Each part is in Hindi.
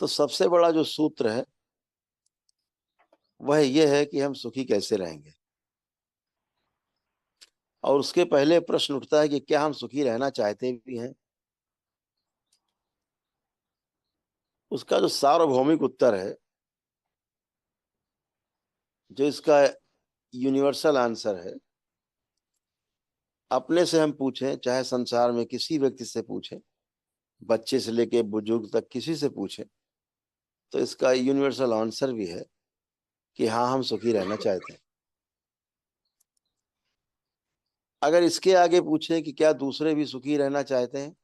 तो सबसे बड़ा जो सूत्र है वह यह है कि हम सुखी कैसे रहेंगे। और उसके पहले प्रश्न उठता है कि क्या हम सुखी रहना चाहते भी हैं। उसका जो सार्वभौमिक उत्तर है, जो इसका यूनिवर्सल आंसर है, अपने से हम पूछें चाहे संसार में किसी व्यक्ति से पूछें, बच्चे से लेके बुजुर्ग तक किसी से पूछें, तो इसका यूनिवर्सल आंसर भी है कि हाँ, हम सुखी रहना चाहते हैं। अगर इसके आगे पूछें कि क्या दूसरे भी सुखी रहना चाहते हैं,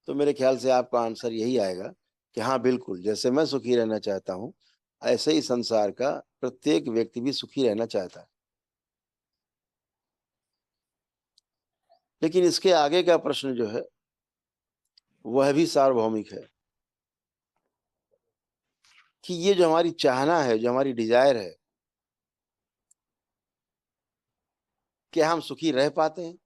तो मेरे ख्याल से आपका आंसर यही आएगा कि हाँ बिल्कुल, जैसे मैं सुखी रहना चाहता हूं ऐसे ही संसार का प्रत्येक व्यक्ति भी सुखी रहना चाहता है। लेकिन इसके आगे का प्रश्न जो है वह भी सार्वभौमिक है कि ये जो हमारी चाहना है, जो हमारी डिजायर है, क्या हम सुखी रह पाते हैं।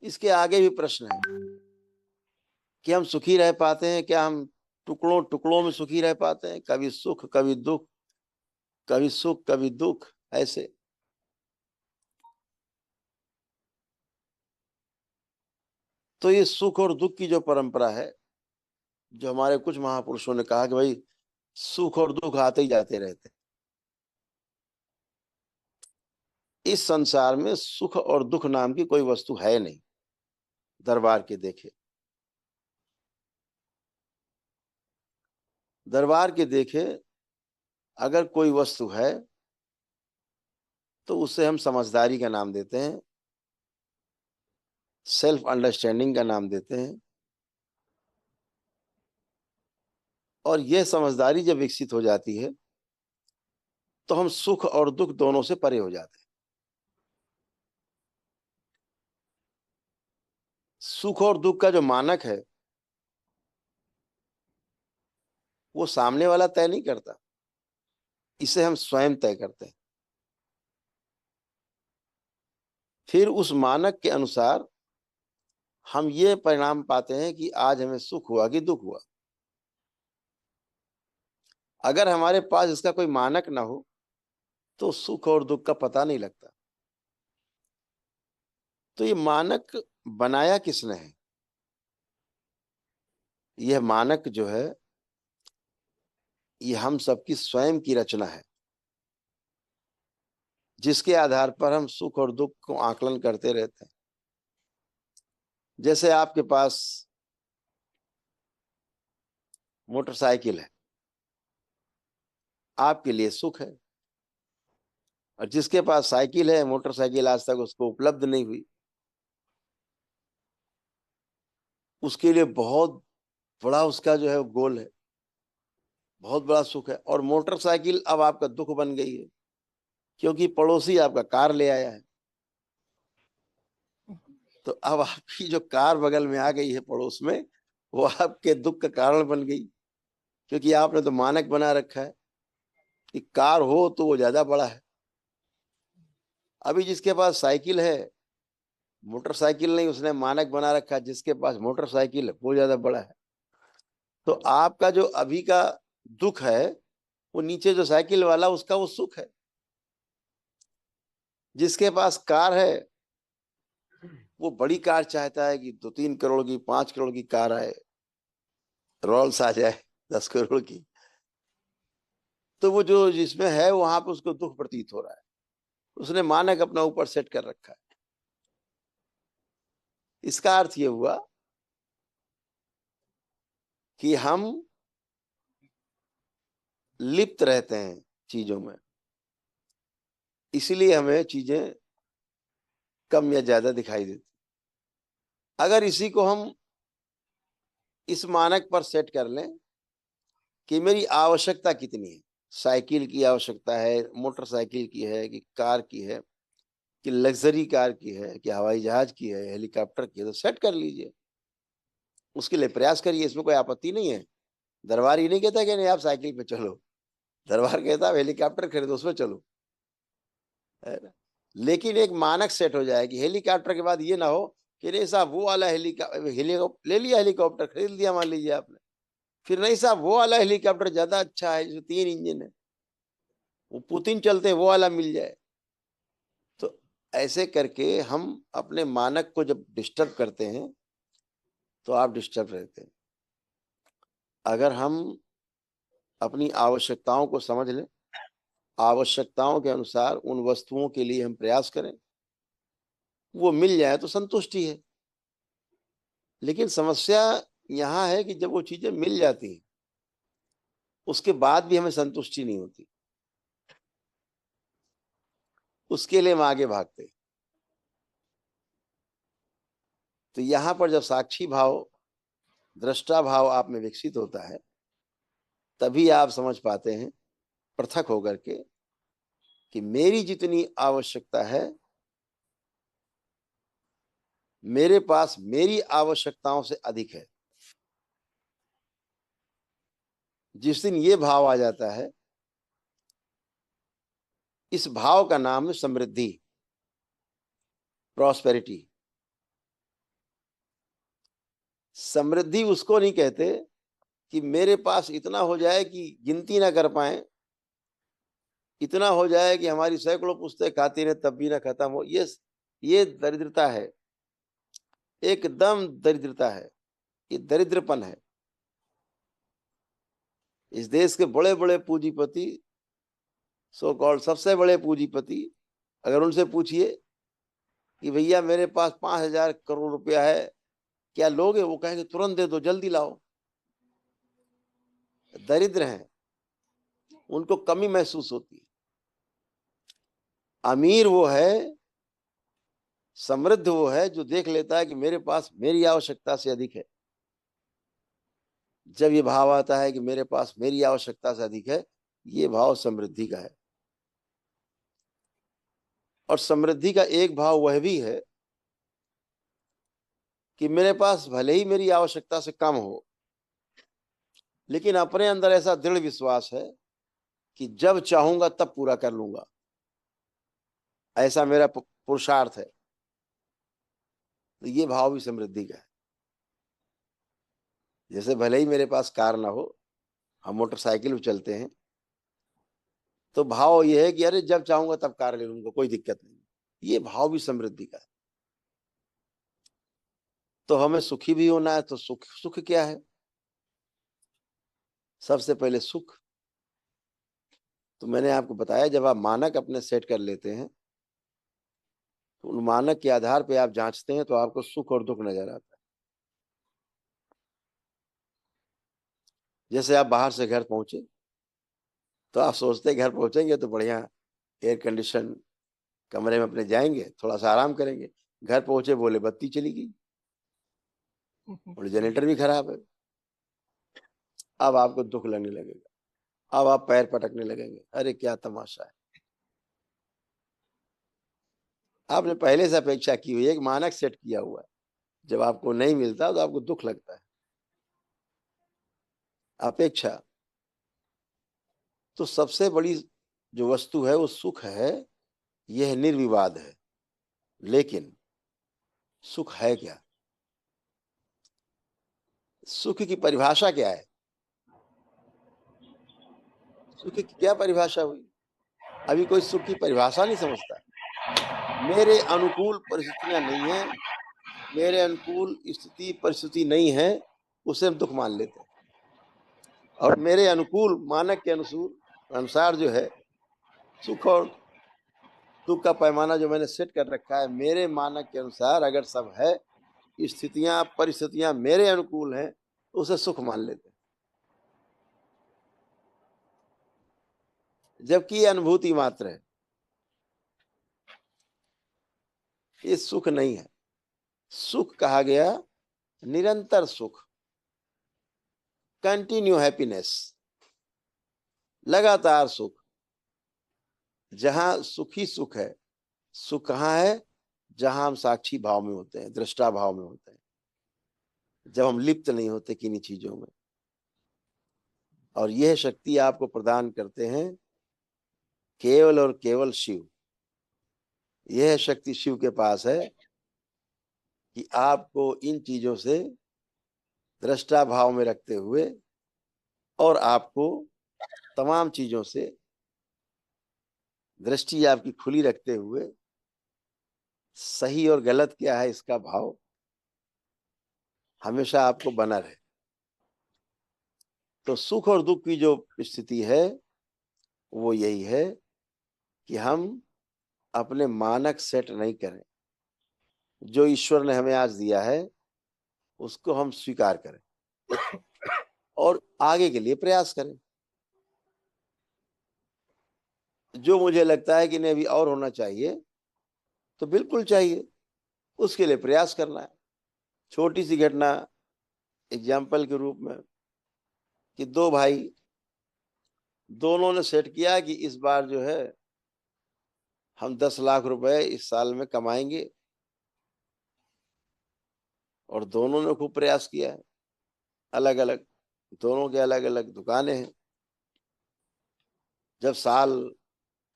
इसके आगे भी प्रश्न है कि हम सुखी रह पाते हैं, क्या हम टुकड़ों टुकड़ों में सुखी रह पाते हैं, कभी सुख कभी दुख, कभी सुख कभी दुख ऐसे। तो ये सुख और दुख की जो परंपरा है, जो हमारे कुछ महापुरुषों ने कहा कि भाई सुख और दुख आते ही जाते रहते हैं, इस संसार में सुख और दुख नाम की कोई वस्तु है नहीं। दरबार के देखे, दरबार के देखे, अगर कोई वस्तु है तो उसे हम समझदारी का नाम देते हैं, सेल्फ अंडरस्टैंडिंग का नाम देते हैं। और यह समझदारी जब विकसित हो जाती है तो हम सुख और दुख दोनों से परे हो जाते हैं। सुख और दुख का जो मानक है वो सामने वाला तय नहीं करता, इसे हम स्वयं तय करते हैं। फिर उस मानक के अनुसार हम ये परिणाम पाते हैं कि आज हमें सुख हुआ कि दुख हुआ। अगर हमारे पास इसका कोई मानक ना हो तो सुख और दुख का पता नहीं लगता। तो ये मानक बनाया किसने है? यह मानक जो है ये हम सबकी स्वयं की रचना है, जिसके आधार पर हम सुख और दुख को आकलन करते रहते हैं। जैसे आपके पास मोटरसाइकिल है, आपके लिए सुख है। और जिसके पास साइकिल है, मोटरसाइकिल आज तक उसको उपलब्ध नहीं हुई, उसके लिए बहुत बड़ा उसका जो है गोल है, बहुत बड़ा सुख है। और मोटरसाइकिल अब आपका दुख बन गई है, क्योंकि पड़ोसी आपका कार ले आया है। तो अब आपकी जो कार बगल में आ गई है पड़ोस में, वो आपके दुख का कारण बन गई, क्योंकि आपने तो मानक बना रखा है कि कार हो तो वो ज्यादा बड़ा है। अभी जिसके पास साइकिल है, मोटरसाइकिल नहीं, उसने मानक बना रखा है जिसके पास मोटरसाइकिल है वो ज्यादा बड़ा है। तो आपका जो अभी का दुख है वो नीचे जो साइकिल वाला उसका वो सुख है। जिसके पास कार है वो बड़ी कार चाहता है कि 2-3 करोड़ की, 5 करोड़ की कार आए, रोल्स आ जाए 10 करोड़ की। तो वो जो जिसमें है वहां पे उसको दुख प्रतीत हो रहा है, उसने मानक अपना ऊपर सेट कर रखा है। इसका अर्थ ये हुआ कि हम लिप्त रहते हैं चीजों में, इसलिए हमें चीजें कम या ज्यादा दिखाई देती। अगर इसी को हम इस मानक पर सेट कर लें कि मेरी आवश्यकता कितनी है, साइकिल की आवश्यकता है, मोटरसाइकिल की है कि कार की है, कि लग्जरी कार की है, कि हवाई जहाज की है, हेलीकॉप्टर की है, तो सेट कर लीजिए, उसके लिए प्रयास करिए, इसमें कोई आपत्ति नहीं है। दरबार ये नहीं कहता कि नहीं आप साइकिल पे चलो, दरबार कहता आप हेलीकॉप्टर खरीदो उसमें चलो, है ना। लेकिन एक मानक सेट हो जाए कि हेलीकॉप्टर के बाद ये ना हो कि नहीं साहब वो वाला हेलीकॉप्टर ले लिया, हेलीकॉप्टर खरीद लिया मान लीजिए आपने, फिर नहीं साहब वो वाला हेलीकॉप्टर ज्यादा अच्छा है जो 3 इंजन है, वो पुतिन चलते हैं, वो वाला मिल जाए। तो ऐसे करके हम अपने मानक को जब डिस्टर्ब करते हैं तो आप डिस्टर्ब रहते हैं। अगर हम अपनी आवश्यकताओं को समझ लें, आवश्यकताओं के अनुसार उन वस्तुओं के लिए हम प्रयास करें, वो मिल जाए तो संतुष्टि है। लेकिन समस्या यहाँ है कि जब वो चीजें मिल जाती हैं उसके बाद भी हमें संतुष्टि नहीं होती, उसके लिए हम आगे भागते हैं। तो यहाँ पर जब साक्षी भाव, दृष्टा भाव आप में विकसित होता है, तभी आप समझ पाते हैं पृथक होकर के कि मेरी जितनी आवश्यकता है, मेरे पास मेरी आवश्यकताओं से अधिक है। जिस दिन ये भाव आ जाता है, इस भाव का नाम है समृद्धि, प्रॉस्पेरिटी। समृद्धि उसको नहीं कहते कि मेरे पास इतना हो जाए कि गिनती ना कर पाए, इतना हो जाए कि हमारी सैकड़ों पुस्तक खाती रहे तब भी ना खत्म हो। ये दरिद्रता है, एकदम दरिद्रता है, ये दरिद्रपन है। इस देश के बड़े बड़े पूंजीपति, सो कॉल्ड सबसे बड़े पूंजीपति, अगर उनसे पूछिए कि भैया मेरे पास 5,000 करोड़ रुपया है, क्या लोगे? वो कहेंगे तुरंत दे दो, जल्दी लाओ। दरिद्र हैं, उनको कमी महसूस होती है। अमीर वो है, समृद्ध वो है जो देख लेता है कि मेरे पास मेरी आवश्यकता से अधिक है। जब ये भाव आता है कि मेरे पास मेरी आवश्यकता से अधिक है, ये भाव समृद्धि का है। और समृद्धि का एक भाव वह भी है कि मेरे पास भले ही मेरी आवश्यकता से कम हो, लेकिन अपने अंदर ऐसा दृढ़ विश्वास है कि जब चाहूंगा तब पूरा कर लूंगा, ऐसा मेरा पुरुषार्थ है। तो ये भाव भी समृद्धि का है। जैसे भले ही मेरे पास कार ना हो, हम मोटरसाइकिल पे चलते हैं, तो भाव ये है कि अरे जब चाहूंगा तब कार ले लूंगा, कोई दिक्कत नहीं। ये भाव भी समृद्धि का है। तो हमें सुखी भी होना है, तो सुख सुख क्या है? सबसे पहले सुख, तो मैंने आपको बताया, जब आप मानक अपने सेट कर लेते हैं तो उन मानक के आधार पे आप जांचते हैं तो आपको सुख और दुख नजर आता है। जैसे आप बाहर से घर पहुंचे तो आप सोचते हैं घर पहुंचेंगे तो बढ़िया एयर कंडीशन कमरे में अपने जाएंगे, थोड़ा सा आराम करेंगे। घर पहुंचे बोले बत्ती चली गई और जनरेटर भी खराब है। अब आपको दुख लगने लगेगा, अब आप पैर पटकने लगेंगे, अरे क्या तमाशा है। आपने पहले से अपेक्षा की हुई है, एक मानक सेट किया हुआ है, जब आपको नहीं मिलता तो आपको दुख लगता है। अपेक्षा। तो सबसे बड़ी जो वस्तु है वो सुख है, यह निर्विवाद है। लेकिन सुख है क्या? सुख की परिभाषा क्या है? सुख की क्या परिभाषा हुई? अभी कोई सुख की परिभाषा नहीं समझता। मेरे अनुकूल परिस्थितियां नहीं है, मेरे अनुकूल स्थिति परिस्थिति नहीं है, उसे हम दुख मान लेते हैं। और मेरे अनुकूल मानक के अनुसार जो है सुख और दुख का पैमाना जो मैंने सेट कर रखा है, मेरे मानक के अनुसार अगर सब है, स्थितियां परिस्थितियां मेरे अनुकूल हैं, तो उसे सुख मान लेते हैं। जबकि ये अनुभूति मात्र है, ये सुख नहीं है। सुख कहा गया निरंतर सुख, कंटिन्यू हैप्पीनेस, लगातार सुख। जहां सुख ही सुख है। सुख कहाँ है? जहां हम साक्षी भाव में होते हैं, दृष्टा भाव में होते हैं, जब हम लिप्त नहीं होते किन्हीं चीजों में। और यह शक्ति आपको प्रदान करते हैं केवल और केवल शिव। यह शक्ति शिव के पास है कि आपको इन चीजों से दृष्टा भाव में रखते हुए और आपको तमाम चीजों से दृष्टि आपकी खुली रखते हुए सही और गलत क्या है इसका भाव हमेशा आपको बना रहे। तो सुख और दुख की जो स्थिति है वो यही है कि हम अपने मानक सेट नहीं करें, जो ईश्वर ने हमें आज दिया है उसको हम स्वीकार करें और आगे के लिए प्रयास करें। जो मुझे लगता है कि नहीं अभी और होना चाहिए तो बिल्कुल चाहिए, उसके लिए प्रयास करना है। छोटी सी घटना एग्जाम्पल के रूप में कि दो भाई, दोनों ने सेट किया कि इस बार जो है हम 10 लाख रुपए इस साल में कमाएंगे और दोनों ने खूब प्रयास किया है। अलग अलग, दोनों के अलग अलग दुकानें हैं। जब साल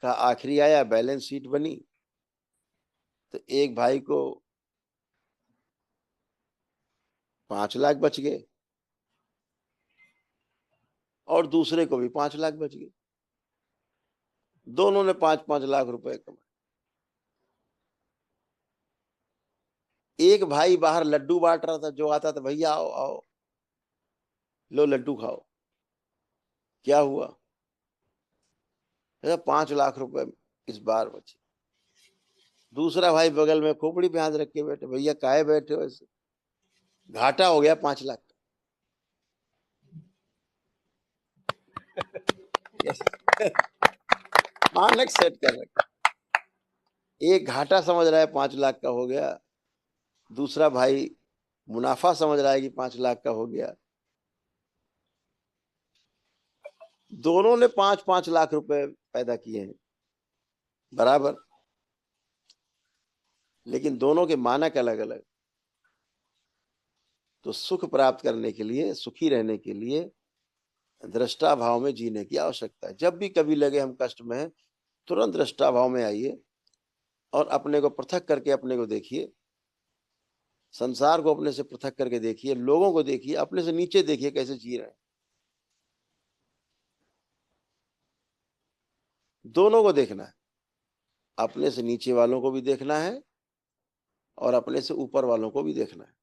का आखिरी आया, बैलेंस शीट बनी, तो एक भाई को 5 लाख बच गए और दूसरे को भी 5 लाख बच गए। दोनों ने 5-5 लाख रुपए कमाए। एक भाई बाहर लड्डू बांट रहा था, जो आता था भैया आओ आओ लो लड्डू खाओ। क्या हुआ? 5 लाख रुपए इस बार बचे। दूसरा भाई बगल में खोपड़ी पे हाथ रख के बैठे, भैया काहे बैठे हो ऐसे? घाटा हो गया 5 लाख। मानक सेट कर रखा। एक घाटा समझ रहा है 5 लाख का हो गया, दूसरा भाई मुनाफा समझ रहा है कि 5 लाख का हो गया। दोनों ने 5-5 लाख रुपए पैदा किए हैं बराबर, लेकिन दोनों के मानक अलग अलग। तो सुख प्राप्त करने के लिए, सुखी रहने के लिए दृष्टा भाव में जीने की आवश्यकता है। जब भी कभी लगे हम कष्ट में हैं, तुरंत दृष्टा भाव में आइए और अपने को पृथक करके अपने को देखिए। संसार को अपने से पृथक करके देखिए, लोगों को देखिए, अपने से नीचे देखिए कैसे जी रहे हैं। दोनों को देखना है, अपने से नीचे वालों को भी देखना है और अपने से ऊपर वालों को भी देखना है।